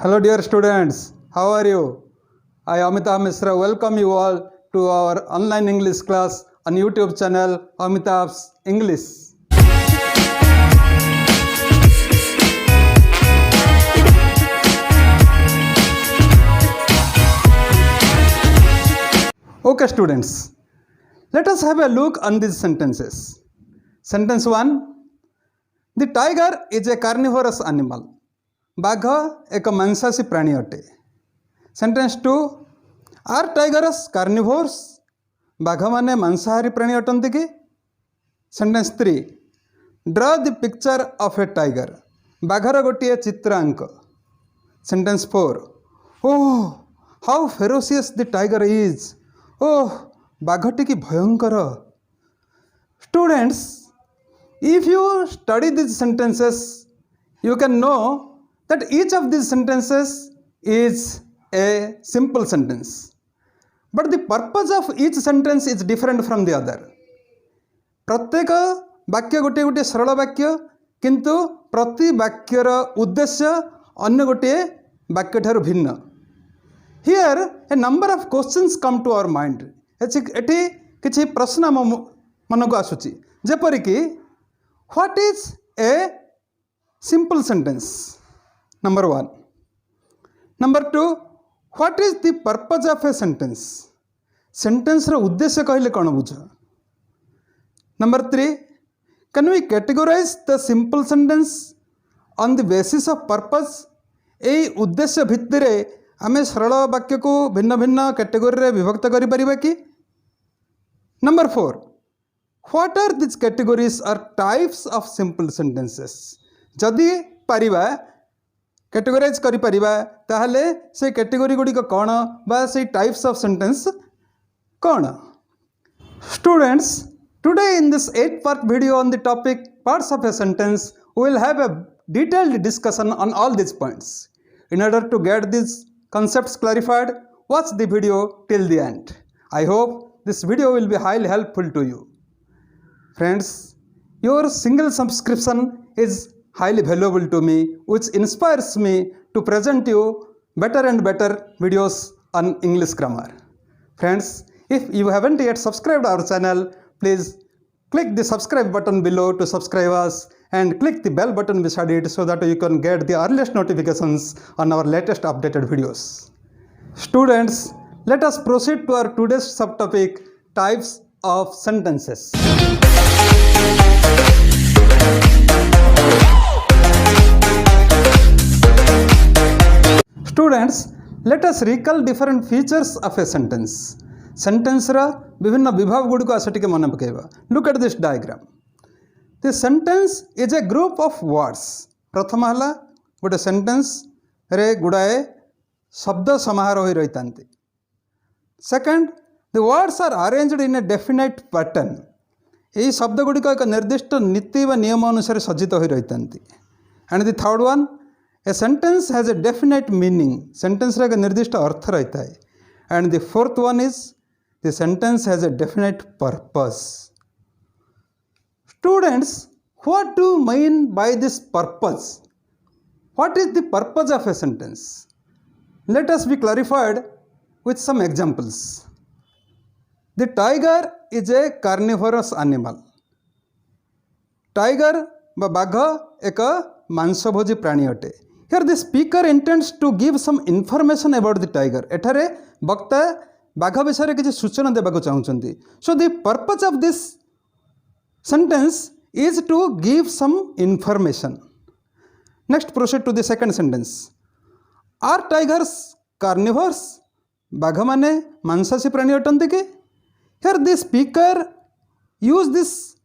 Hello, dear students. How are you? I, Amitabh Misra, welcome you all to our online English class on YouTube channel Amitabh's English. Okay, students. Let us have a look on these sentences. Sentence 1. The tiger is a carnivorous animal. बाघ एक मांसाशी प्राणी अटे. Sentence 2. Are tigers carnivores. बाघ माने मांसाहारी प्राणी अटंती कि. Sentence 3. Draw the picture of a tiger. बाघर गोटे चित्र आंक. Sentence 4. Oh how ferocious the tiger is. ओह बाघटी की भयंकर. Students, if you study this sentences you can know that each of these sentences is a simple sentence, but the purpose of each sentence is different from the other. प्रत्येक वाक्य गोटे गोटे सरल वाक्य, किंतु प्रति वाक्यर उद्देश्य अन्य गोटे वाक्य ठारू भिन्न. Here a number of questions come to our mind. एठी किछि प्रश्न मन को आसुची. जेपरिक what is a simple sentence? Number 1. Number 2. What is the purpose of a sentence? Sentence रो उद्देश्य कहले कौन बुझ. Number 3. Can we categorize the simple sentence on the basis of purpose? एई उद्देश्य भित्तिरे आमे सरल वाक्य को भिन्न भिन्न कैटेगोरी रे विभक्त करि परिबा कि. Number 4. What are these categories or types of simple sentences? जदि पारिबा कैटेगोराइज करि परिबा ताहले से कैटेगोरी गुडी को कौन बा से टाइप्स ऑफ सेंटेंस कौन. Students, today in this 8-part video on the topic parts of a sentence, we will have a detailed discussion on all these points. In order to get these concepts clarified, watch the video till the end. I hope this video will be highly helpful to you. Friends, your single subscription is highly valuable to me, which inspires me to present you better and better videos on English grammar. Friends, if you haven't yet subscribed our channel, please click the subscribe button below to subscribe us and click the bell button beside it so that you can get the earliest notifications on our latest updated videos. Students, let us proceed to our today's subtopic, types of sentences. Students, let us recall different features of a sentence. Sentence रा विभिन्न विभाग गुडी को आसे टिके मन पकेबा. Look at this diagram. The sentence is a group of words. प्रथम हला गोटे सेंटेंस रे गुडाए शब्द समाहार होई रहितांती. Second, the words are arranged in a definite pattern. एही शब्द गुडी को एक निर्दिष्ट नीति व नियम अनुसार सज्जित होई रहितांती. And the third one, a sentence has a definite meaning. Sentence रे एक निर्दिष्ट अर्थ रहता है. And the fourth one is, the sentence has a definite purpose. Students, what do you mean by this purpose? What is the purpose of a sentence? Let us be clarified with some examples. The tiger is a carnivorous animal. Tiger बा बाघ एक मांसभोजी प्राणी अटे. Here the speaker intends to give some information about the tiger. एठारे वक्ता बाघ विषय किसी सूचना देबाको चाहूचंती. So the purpose of this sentence is to give some information. Next, proceed to the second sentence. Are tigers carnivores? बाघ माने मांसाशी प्राणी अटंती कि. Here the speaker use this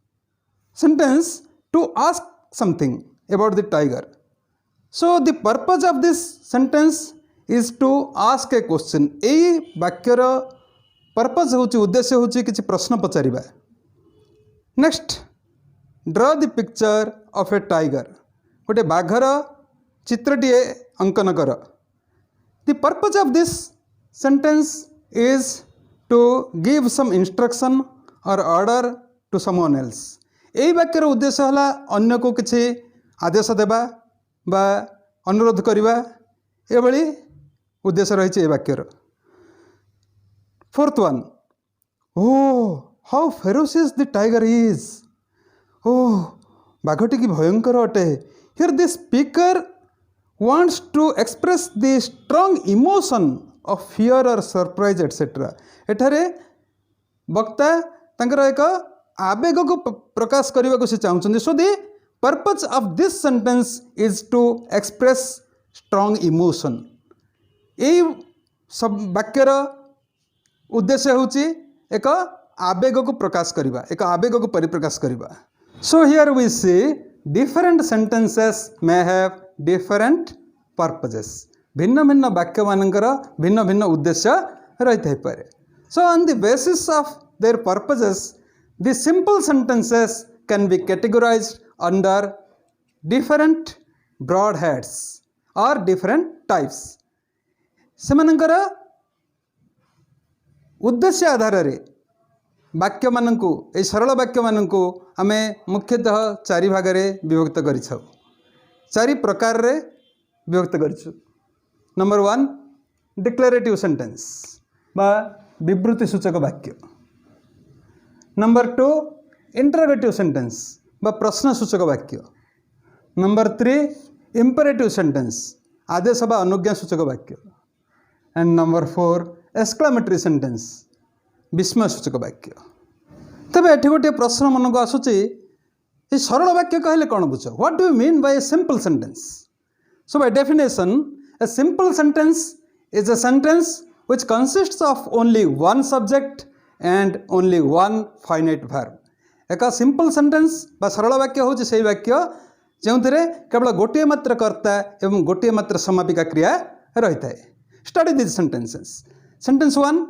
sentence to ask something about the tiger. So the purpose of this sentence is to ask a question. एई वाक्यर purpose होची उद्देश्य होची किछि प्रश्न पचारिबा. Next, draw the picture of a tiger. गोटे बाघर चित्रटीए अंकन कर. The purpose of this sentence is to give some instruction or order to someone else. एई वाक्यर उद्देश्य हला अन्य को किछि आदेश देबा बा अनुरोध करिबा एभली उद्देश्य रही ए वाक्यर। Fourth one, oh how ferocious the tiger is. ओह बाघटी की भयंकर अटे। Here the speaker wants to express the strong emotion of fear or surprise etc. एठारे वक्ता तंकर एक आवेग को प्रकाश करने को से चाहते। So the purpose of this sentence is to express strong emotion. यही सब वाक्यर उद्देश्य होची एक आवेग को प्रकाश करवा, एक आवेग को परिप्रकाश करवा। So here we see different sentences may have different purposes. भिन्न भिन्न वाक्य मानकर भिन्न भिन्न उद्देश्य रही थाई पारे। So on the basis of their purposes the simple sentences can be categorized under different broad heads और डिफरेंट टाइप्स। सेमानकर उद्देश्य आधार रे वाक्य मानकु ए सरल वाक्य मानकु आमे मुख्यतः चारि भाग रे विभक्त करिछौ, चारि प्रकार रे विभक्त करिछु। नंबर 1 डिक्लेरेटिव सेंटेंस बा विवृत्ति सूचक वाक्य। नंबर 2 इंटरोगेटिव सेंटेंस बा प्रश्न सूचक वाक्य। नंबर 3 इंपेरेटिव सेंटेंस आदेश बा अनुज्ञा सूचक वाक्य। एंड नंबर 4 एक्सक्लेमेटरी सेंटेंस विस्मय सूचक वाक्य। तबे एठी गोटे प्रश्न मन को आसुची, ये सरल वाक्य कहले कौन बुझ? What do you mean by a simple sentence? So by definition a simple sentence is a sentence which consists of only one subject and only one finite verb. एक सिंपल सेंटेंस बा सरल वाक्य होची सेही वाक्य जो केवल गोटे मात्र कर्ता एवं गोटे मात्र समापिका क्रिया रही है। Study this sentences. Sentence 1,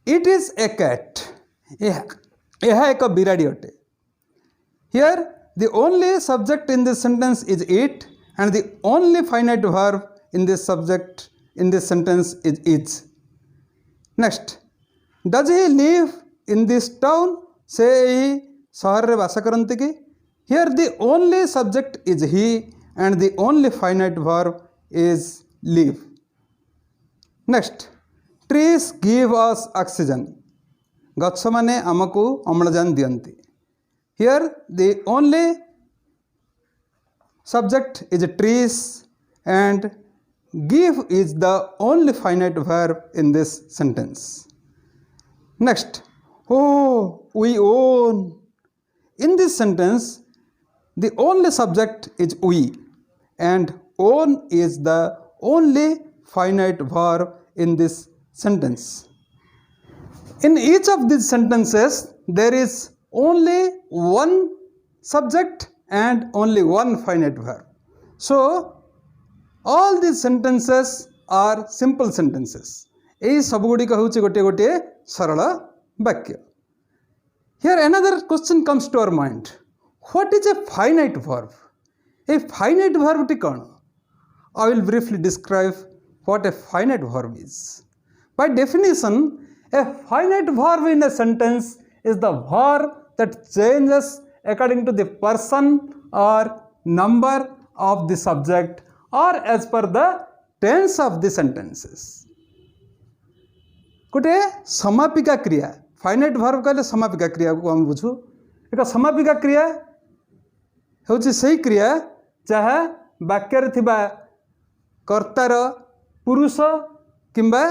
it is a cat. यह एक बिराड़ी अटे। Here the only subject in this sentence is it and the only finite verb in this subject in this sentence is. Next, does he live in this town? से यही शहर रे बास करते कि? Here the only subject is he and the only finite verb is live. Next, trees give us oxygen. गछ माने आमको अम्लजान दियंती। Here the only subject is trees and give is the only finite verb in this sentence. Next, oh we own। in this sentence the only subject is we and own is the only finite verb in this sentence. In each of these sentences there is only one subject and only one finite verb. So all these sentences are simple sentences. एई सब गुडी कहउछि गोटे गोटे सरल वाक्य। Here another question comes to our mind. What is a finite verb? A finite verb T कौन? I will briefly describe what a finite verb is. By definition, a finite verb in a sentence is the verb that changes according to the person or number of the subject or as per the tense of the sentences. गोटे समापिका क्रिया, finite verb कहले समापिका क्रिया को हम बुझू। एक समापिका क्रिया होची सही क्रिया जहाँ वाक्य रे थिबा कर्तार पुरुष किंबा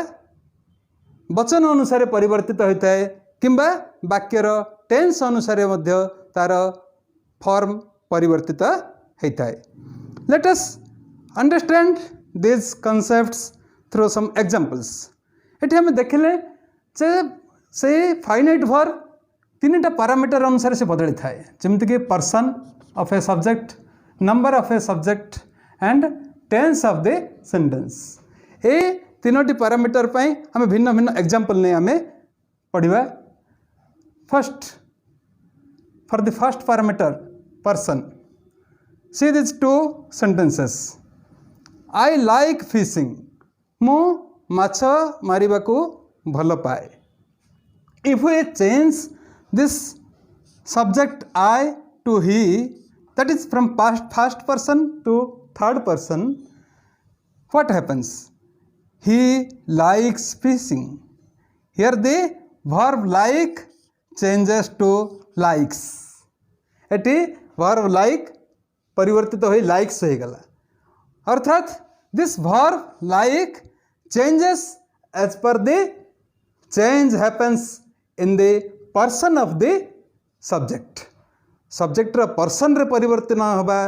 वचन अनुसार परिवर्तित होता है किंबा वाक्यर टेंस अनुसार मध्य तार फॉर्म परिवर्तित होता है। Let us understand this concepts through some examples. एठी हम देखले जे से फाइनाइट वर्ब तीनटा पैरामीटर अनुसार से बदली थाए, जेमति कि person of a subject, number of a subject and tense of the sentence. ए तीनोटी पैरामीटर पई हम भिन्न भिन्न एग्जांपल ने हमें पढ़िबा। First, for the first parameter person, see this two sentences. I like fishing. मु माछ मारिबा को भल पाए। If we change this subject I to he, that is from first person to third person, what happens? He likes fishing. Here the verb like changes to likes. Eighty verb like परिवर्तित हो likes हो गला. अर्थात this verb like changes as per the change happens in the person of the subject. Subject रा person रे परिवर्तन होबा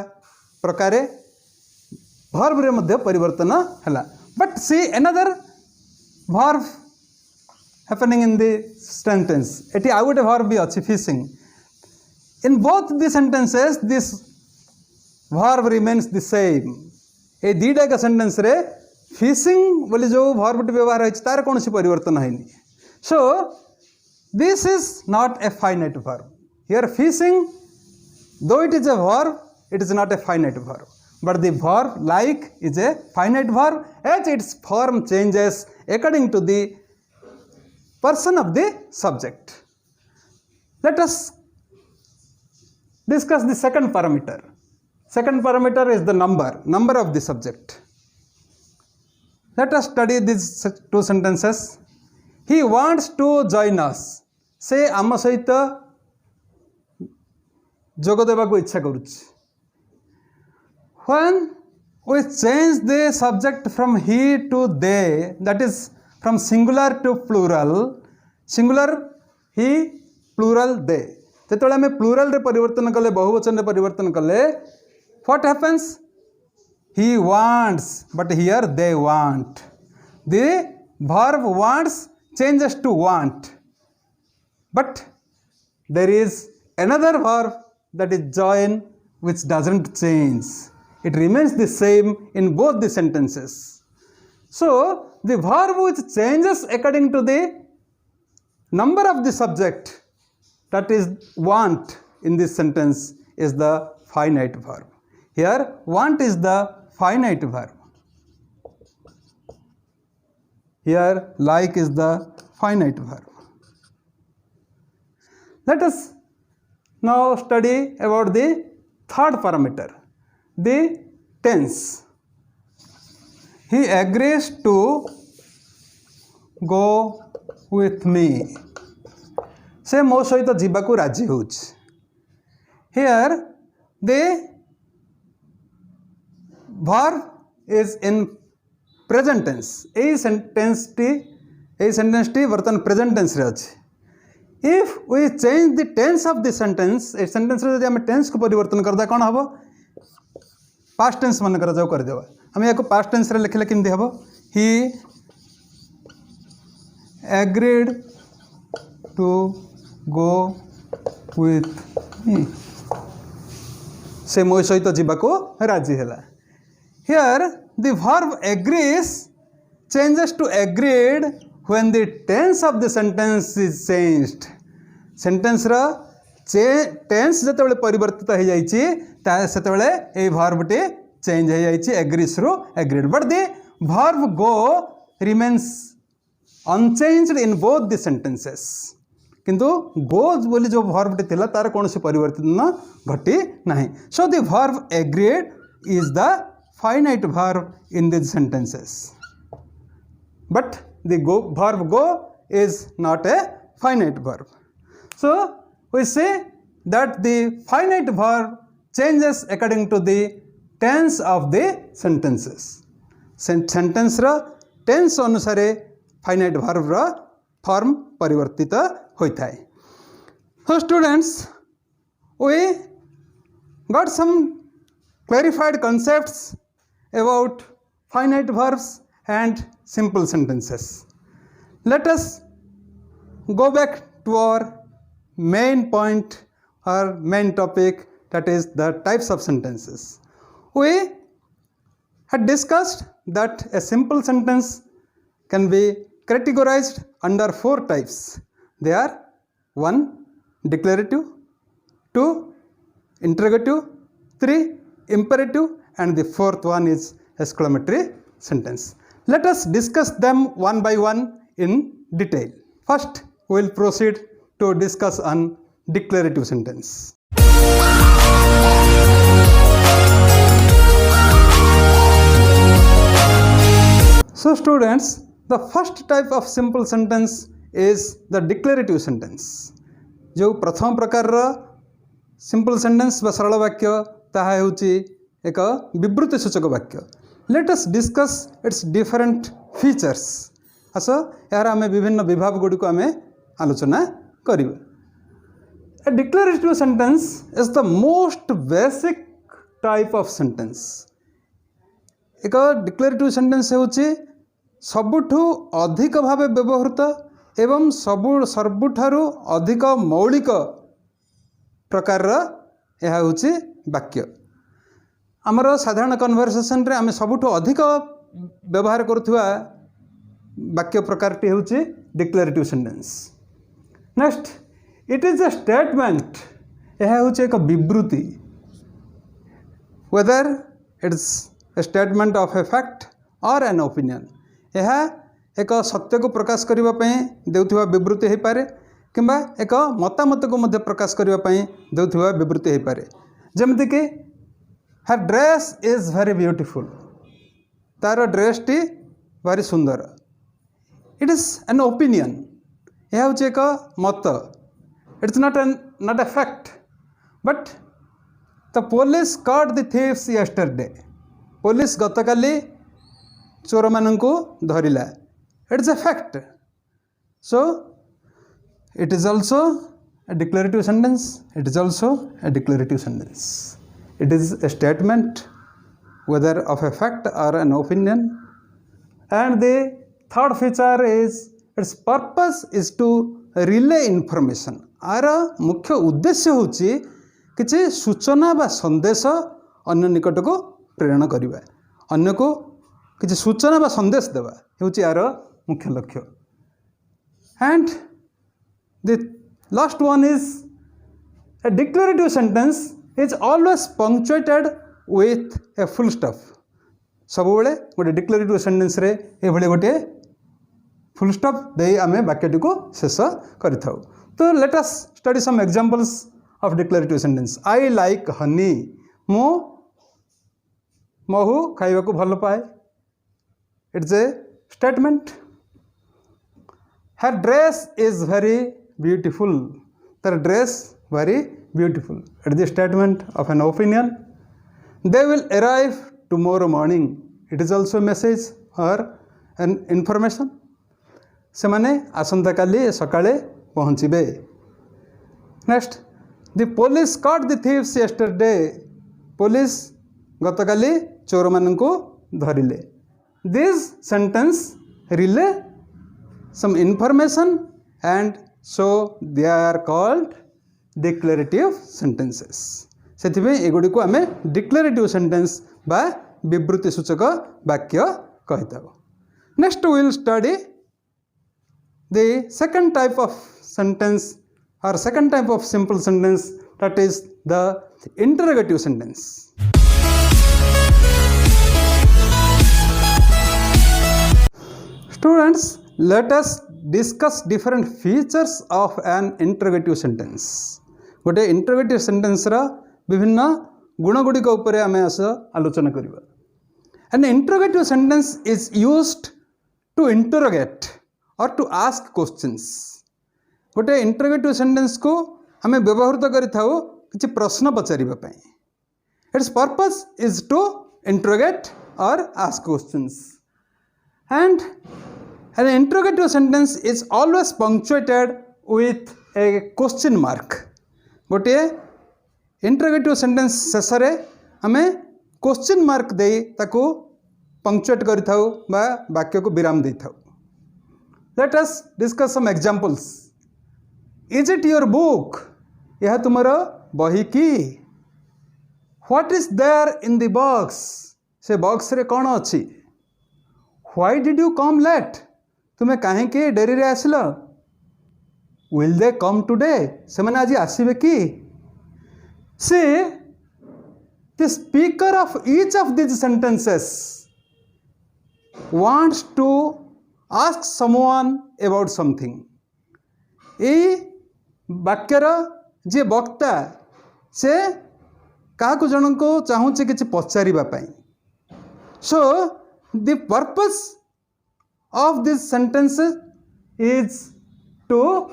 प्रकारे verb रे मध्य परिवर्तन हला. But see another verb happening in the sentence. Eighty आउ गोटे verb भी अछि fishing. In both the sentences this verb remains the same. ए दीटा का सेंटेंस रे फिशिंग बोली जो verb टी व्यवहार है तार कौन सी परिवर्तन है नहीं. So this is not a finite verb. Here fishing, though it is a verb, it is not a finite verb. But the verb like is a finite verb as its form changes according to the person of the subject. Let us discuss the second parameter. Second parameter is the number of the subject. Let us study these two sentences. He wants to join us. से आम सहित जोग देवा को इच्छा करुच्ची. When we change the subject from he to they, that is from singular to plural, singular he, plural they. जेतोले हमें plural रे परिवर्तन कले बहुवचन रे परिवर्तन कले what happens? He wants, but here they want. The verb wants changes to want, but there is another verb that is join which doesn't change. It remains the same in both the sentences. So the verb which changes according to the number of the subject, that is want in this sentence, is the finite verb. Here want is the finite verb. Here like is the finite verb. Let us now study about the third parameter, the tense. He agrees to go with me. से मो सहित जीवाकू राजी होउछ. Here the verb is in present tense. A sentence T वर्तमान present tense रे अछि. If we change the tense of the sentence, A sentence रे यदि हम tense को परिवर्तन करदा कोन हबो? Past tense मन कर जाओ कर देबा. हम याको past tense रे लिखले किंदी हबो? He agreed to go with me. से मो सहित जीवाको राजी हैला. Here the verb agrees changes to agreed when the tense of the sentence is changed. Sentence रा tense जतबेले परिवर्तित हो जाइछि ता सेतबेले ए verb टी change हो जाइछि agrees रो agreed. But the verb go remains unchanged in both the sentences. किंतु गोज बोली जो verb टी थिला तार कौन से परिवर्तन घटी नहीं. So the verb agreed is the finite verb in these sentences, but the verb go is not a finite verb. So we say that the finite verb changes according to the tense of the sentences. Sentence रा tense अनुसारे finite verb रा form परिवर्तित होता है. So students, we got some clarified concepts about finite verbs and simple sentences. Let us go back to our main point or main topic, that is the types of sentences. We had discussed that a simple sentence can be categorized under 4 types. They are 1. Declarative, 2. Interrogative, 3. Imperative, and the 4th one is exclamatory sentence. Let us discuss them one by one in detail. First, we will proceed to discuss on declarative sentence. So students, the first type of simple sentence is the declarative sentence. जो प्रथम प्रकार simple sentence बा सरल वाक्य ताहा हेउची एक विवृत्ति सूचक वाक्य. Let us discuss its different features. आस यार आम विभिन्न विभाग गुड़ी को आम आलोचना करिबा. A declarative sentence is the most basic type of sentence. एक डिक्लेरेटिव सेंटेंस हेउची सबुठु अधिक भाव व्यवहृत एवं सबुठारु अधिक मौलिक प्रकार यह हेउची वाक्य. आमर साधारण कन्वर्सेशन रे आमे सबुठु अधिक व्यवहार करुवा वाक्य प्रकारटी हेउची declarative sentence. Next, it is a statement. यह हेउची एक विवृत्ति. Whether it's a statement of a fact or an opinion. यह एक सत्य को प्रकाश करने देउथिबा विवृत्ति हो पारे किंबा एक मतामत को मध्य प्रकाश करने देउथिबा विवृत्ति हो पारे. जमती कि her dress is very beautiful. तार ड्रेस टी भारी सुंदर. It is an opinion. यह हूँ एक मत. It's not a fact. But the police caught the thieves yesterday. Police गतकाली चोर मानू धरला. It's a fact. So it is also a declarative sentence. It is also a declarative sentence. It is a statement whether of a fact or an opinion. And the third feature is its purpose is to relay information. आर मुख्य उद्देश्य होची किसी सूचना बा संदेश अन्य निकट को प्रेरण करवा. अन्य को किसी सूचना बा संदेश देवा होची आर मुख्य लक्ष्य. And the last one is a declarative sentence is always punctuated with a full stop. सब बेले गोटे डिक्लेरेटिव सेंटेंस रे ए भले गोटे फुल स्टॉप दे आमे वाक्यटी को शेष करि थाउ. तो let us study some examples of declarative sentence. I like honey. मु महू खाइबा को भल पाए. It's a statement. Her dress is very beautiful. तर dress very beautiful. It is statement of an opinion. They will arrive tomorrow morning. It is also message or an information. से माने आसंता काली सकाळे पहुँचे. Next, the police caught the thieves yesterday. Police गतकाली चोर मानू धरिले. This sentence relay some information and so they are called declarative sentences. सेथिबे एगुडी को आमे डिक्लेरेटिव सेंटेंस बा विवृत्ति सूचक वाक्य कहता. Next we will study the second type of sentence or second type of simple sentence, that is the interrogative sentence. Students, let us discuss different features of an interrogative sentence. गोटे interrogative sentence रा विभिन्न गुण गुड़ी को ऊपर आमे आलोचना करिबा. An interrogative sentence is used to interrogate or to ask questions. गोटे interrogative sentence को आमे व्यवहार करि थाउ किछि प्रश्न पचारिबा पई. Its purpose is to interrogate or ask questions. And an interrogative sentence is always punctuated with a question mark. गोटे interrogative sentence शेष में आम क्वेश्चन मार्क दे ताको पंक्चुएट करि थाउ बा वाक्य को विराम दे थाउ. Let us discuss some examples. Is it your book. यह तुमर बही की. What is there in the box. से बॉक्स रे कौन अच्छी. Why did you come late. तुम्हें कहीं डेरी रे आसिल. Will they come today. से माने आज आसीबे की. See the speaker of each of this sentences wants to ask someone about something. ए वाक्यर जे वक्ता से क्या जन को चाहूँ कि पचारिबा पई. So the purpose of this sentence is to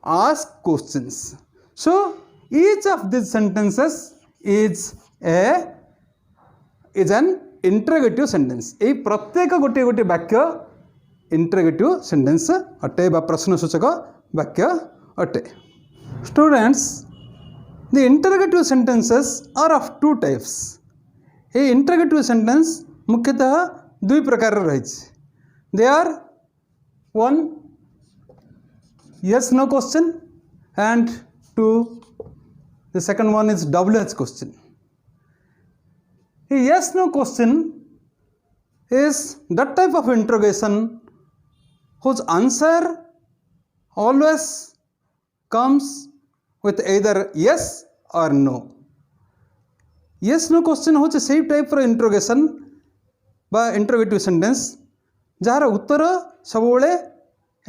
ask questions. So each of these sentences is an interrogative sentence. ये प्रत्येक गोटे गोटे वाक्य interrogative sentence अटे बा प्रश्नसूचक वाक्य अटे. Students, the interrogative sentences are of two types. ये interrogative sentence मुख्यतः दुई प्रकार रही. They are one yes no question and two the second one is WH question. A yes no question is that type of interrogation whose answer always comes with either yes or no. Yes no question होचे same type रो interrogation बा interrogative sentence jar उत्तर सब बेले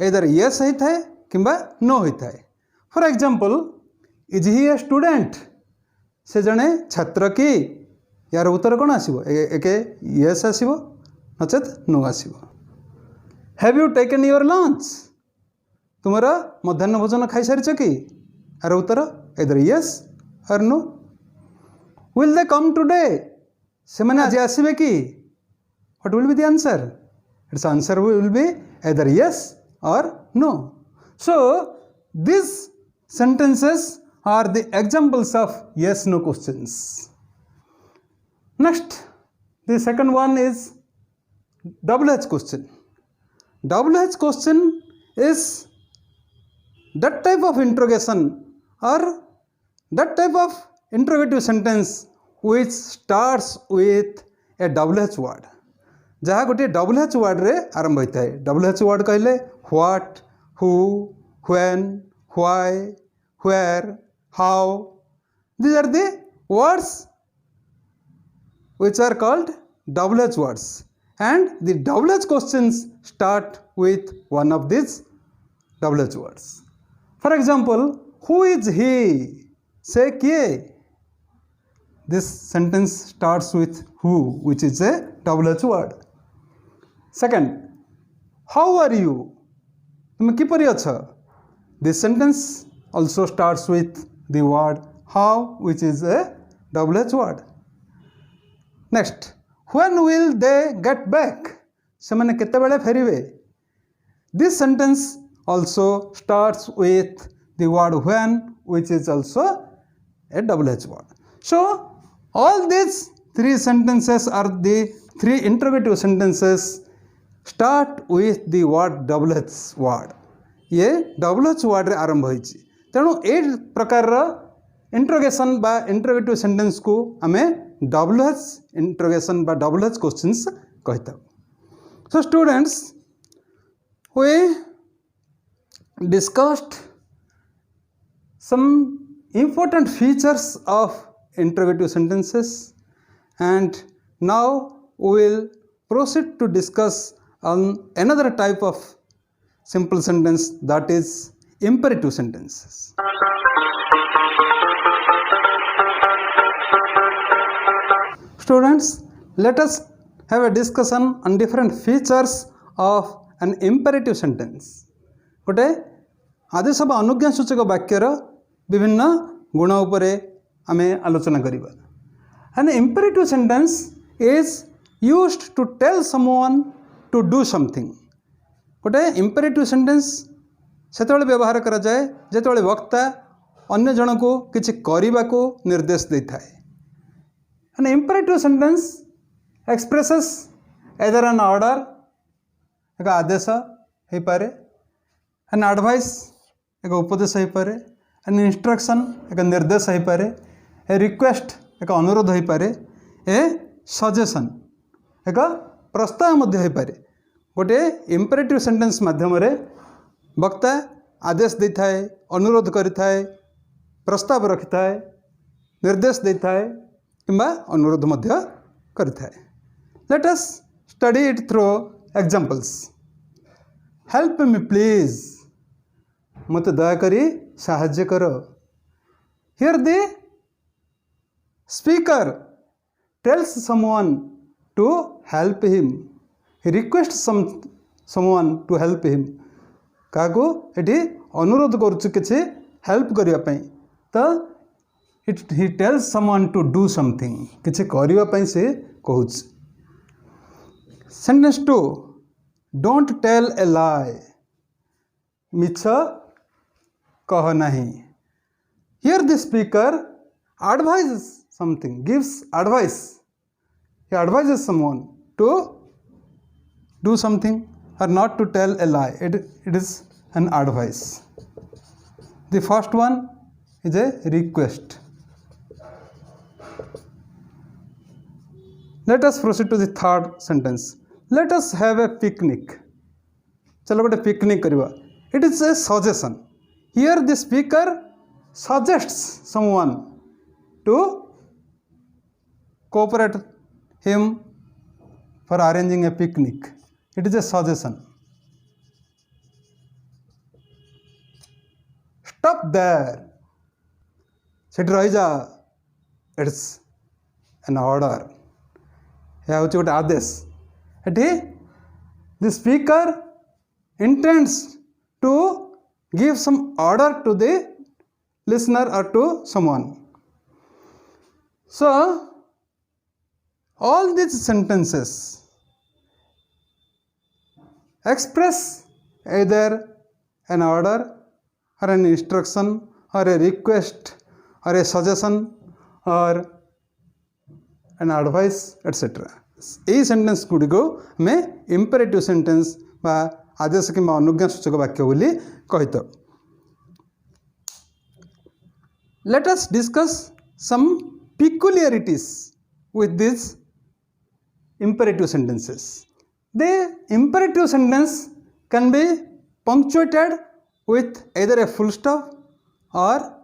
either yes होता है किंबा no होता है. For example, is he a student, से जने छात्र की, यार उत्तर कौन आसीबो? एके yes आसीबो नचेत नो आसीबो. Have you taken your lunch, तुमरा मध्याह्न भोजन खाई सारिछ कि? यार उत्तर either yes or no. Will they come today, से माने आज आसीबे कि? What will be the answer? Its answer will be either yes or no. So these sentences are the examples of yes no questions. Next, the second one is WH question. WH question is that type of interrogation or that type of interrogative sentence which starts with a WH word. जहाँ गोटे WH word रे आरंभ होता है. WH word कहले what, who, when, why, where, how. These are the words which are called WH words, and the WH questions start with one of these WH words. For example, who is he? से किए? This sentence starts with who, which is a WH word. Second, how are you? तुम किपरि अछ? This sentence also starts with the word how, which is a WH word. Next, when will they get back? सेमाने केतेबेले फेरिबे? This sentence also starts with the word when, which is also a WH word. So all these three sentences are the three interrogative sentences start with the word WH word. ये WH word रे आरंभ होइछि. तेणु ए प्रकार interrogation बा interrogative sentence को आमे WH interrogation बा WH questions कहता. So students, we discussed some important features of interrogative sentences, and now we will proceed to discuss on another type of simple sentence, that is imperative sentences. Students, let us have a discussion on different features of an imperative sentence. गोटे आदेश बा अनुज्ञा सूचक वाक्यर विभिन्न गुण उपरे आमे आलोचना करिबा. An imperative sentence is used to tell someone to do something. गोटे imperative sentence सेतबेले व्यवहार करा जाए जेतबेले वक्ता अन्य जन को किछि करिबा को निर्देश देथाय. An imperative sentence expresses either an order, एक आदेश हे पारे, an advice, एक उपदेश हो पारे, an instruction, एक निर्देश हो पारे, a request, एक अनुरोध हो पारे, a suggestion, एक प्रस्ताव मध्य हो पारे. गोटे imperative sentence माध्यम रे वक्ता आदेश देता है, अनुरोध करता है, प्रस्ताव रखता है, निर्देश देता है किंबा अनुरोध मध्य करता है. Let us study it through examples. Help me please. मत दया करी साहाय्य करो. Here the speaker tells someone to help him. He requests someone to help him Kako eighty अनुरोध करुछु किछि हेल्प करिया पई तो he tells someone to do something किछि करिया पई से कहूछ sentence 2 don't tell a lie मिछ कह नहीं here the speaker advises something gives advice he advises someone to do something or not to tell a lie. It is an advice. The first one is a request. Let us proceed to the third sentence. Let us have a picnic. चलो गोटे picnic करवा. It is a suggestion. Here the speaker suggests someone to cooperate him for arranging a picnic. It is a suggestion. Stop there. सेठ रही जा. It's an order. यह हूँ गोटे आदेश. एटी the speaker intends to give some order to the listener or to someone. So all these sentences express either an order or an instruction or a request or a suggestion or an advice etc. यही sentence गुड़िक में imperative sentence बा आदेश कि अनुज्ञा सूचक वाक्य बोली कही. Let us discuss some peculiarities with these imperative sentences. The imperative sentence can be punctuated with either a full stop or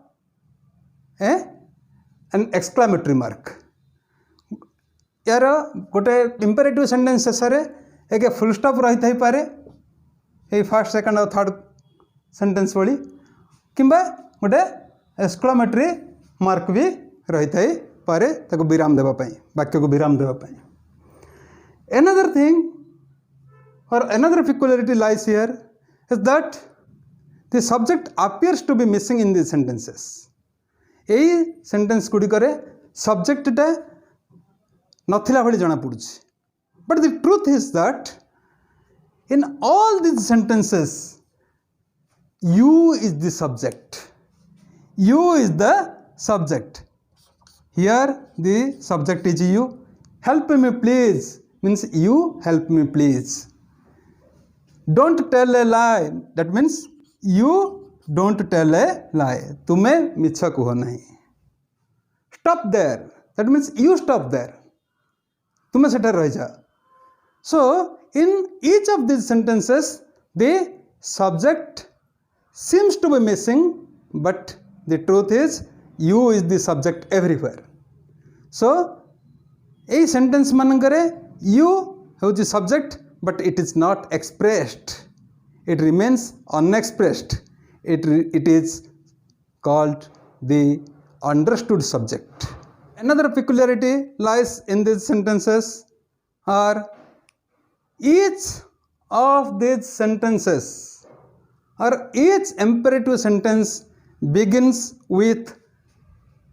an exclamatory mark. यार गोटे imperative sentence शेष एक full stop रही था पारे ये फर्स्ट सेकंड और थर्ड सेंटेंस भली किंबा गोटे exclamatory मार्क भी रही था पारे ताको विराम देवा पाई वाक्य को विराम देवा पाई. Another thing or another peculiarity lies here is that the subject appears to be missing in these sentences. यही सेंटेंस गुड़िक सब्जेक्ट टा नथिला भली जना पड़ुछि. But the truth is that in all these sentences you is the subject. You is the subject. Here the subject is you. Help me please means you help me please. Don't tell a lie that means you don't tell a lie. तुम्हें मिछा कहो नहीं. Stop there that means you stop there. तुम्हें सेठा रह जा. So in each of these sentences the subject seems to be missing but the truth is you is the subject everywhere. So a sentence manangare you is the subject but it is not expressed. It remains unexpressed. It is called the understood subject. Another peculiarity lies in these sentences are each of these sentences or each imperative sentence begins with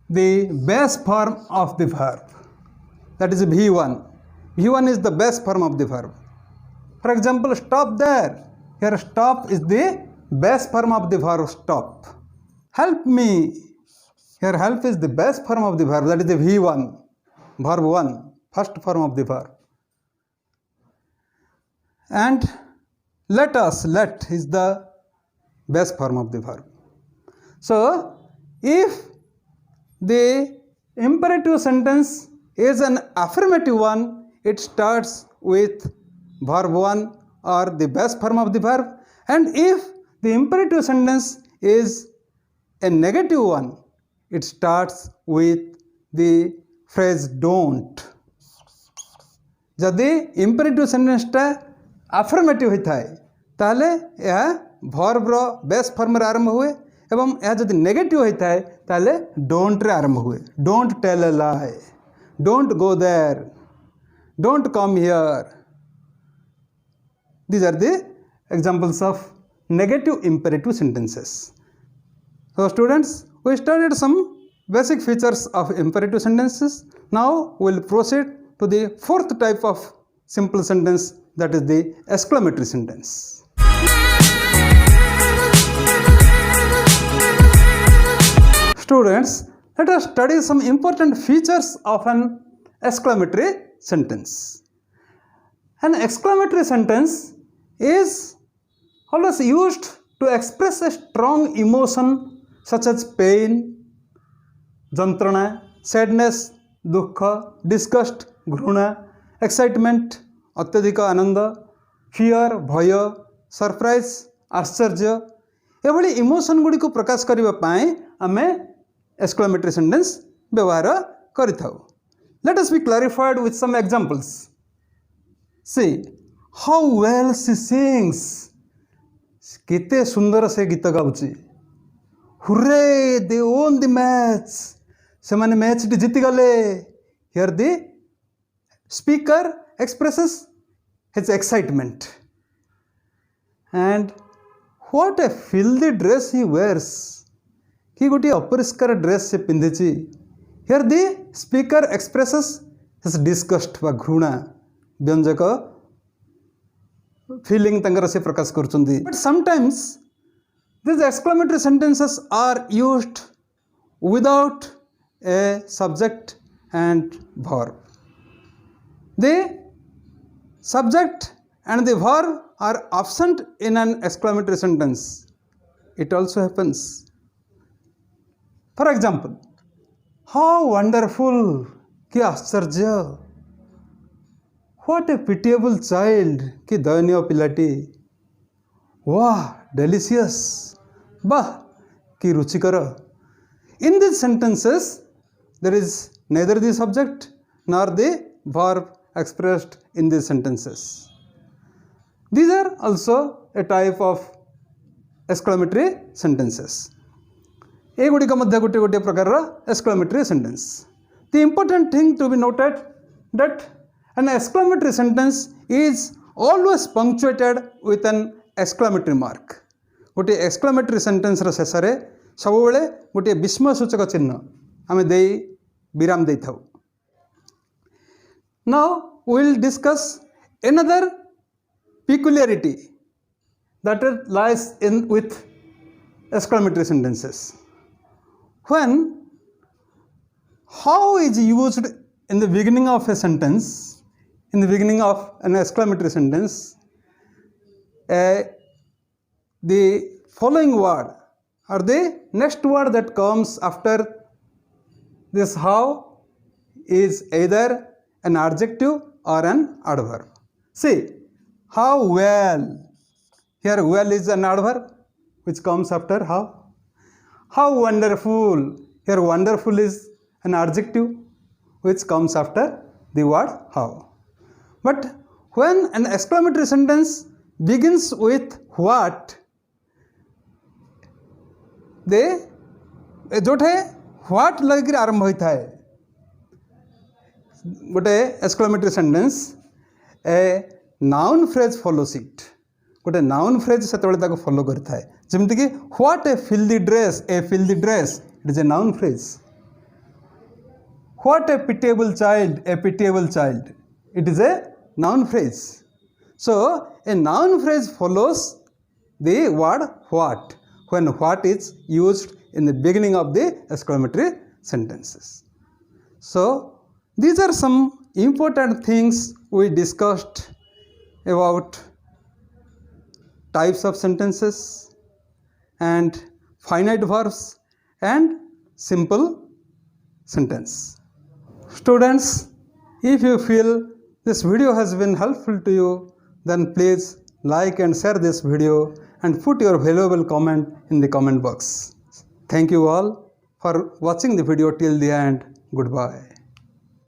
the base form of the verb. That is V1. V1 is the base form of the verb. For example, stop there. Here stop is the base form of the verb stop. Help me. Here help is the base form of the verb. That is the V1. Verb 1. First form of the verb. And let us. Let is the base form of the verb. So if the imperative sentence is an affirmative one, it starts with verb 1 or the base form of the verb. And if the imperative sentence is a negative one, it starts with the phrase don't. जदि imperative sentence टा affirmative होता है ताले यह verb रो base form रे आरंभ हुए एवं यह जदि negative होता है ताले don't रे आरंभ हुए. Don't tell a lie. Don't go there. Don't come here. These are the examples of negative imperative sentences. So students, we studied some basic features of imperative sentences. Now we will proceed to the fourth type of simple sentence, that is the exclamatory sentence. Students, let us study some important features of an exclamatory sentence. An exclamatory sentence is always used to express a strong emotion such as pain, jantrana, sadness, dukha, disgust, घृणा, excitement, अत्यधिक आनंद, fear, भय, surprise, आश्चर्य, एभली emotion गुडी को प्रकाश करबा पई आमे exclamatory sentence व्यवहार करिथाउ. Let us be clarified with some examples. See, how well she sings. केते सुंदर से गीत गाउची. Hooray, they won the match. से माने मैच जीति गले. Here the speaker expresses his excitement. And what a filthy dress he wears. कि गोटे अपरिष्कार ड्रेस से पिंधिची. Here the speaker expresses his disgust वा घृणा व्यंजक feeling तंगर से प्रकाश करचंदी. But sometimes these exclamatory sentences are used without a subject and verb. The subject and the verb are absent in an exclamatory sentence. It also happens. For example, how wonderful, क्या आश्चर्य, what a pitiable child, कि दयनीय पिलाटी, वाह delicious, वाह कि रुचिकर. In these sentences there is neither the subject nor the verb expressed in these sentences. These are also a type of exclamatory sentences. ए गुडी का मध्य गोटे गोटे प्रकार exclamatory sentence. The important thing to be noted that an exclamatory sentence is always punctuated with an exclamatory mark. गोटे exclamatory sentence रो शेष रे सब बेले गोटे विस्मय सूचक चिन्ह आमे देई विराम देई थाउ. Now we will discuss another peculiarity that lies in with exclamatory sentences. When how is used in the beginning of a sentence, in the beginning of an exclamatory sentence, the following word or the next word that comes after this how is either an adjective or an adverb. See, how well, here well is an adverb which comes after how. How wonderful, here wonderful is an adjective which comes after the word how. But when an exclamatory sentence begins with what, they जोठे what लगे आरंभ होता है. गोटे exclamatory sentence, a noun phrase follows it. गोटे noun phrase से follow करता है. जेमती कि what a filthy dress, it is a noun phrase. What a pitiable child, it is a noun phrase. So a noun phrase follows the word what when what is used in the beginning of the exclamatory sentences. So these are some important things we discussed about types of sentences and finite verbs and simple sentence. Students, if you feel this video has been helpful to you, then please like and share this video and put your valuable comment in the comment box. Thank you all for watching the video till the end. Goodbye.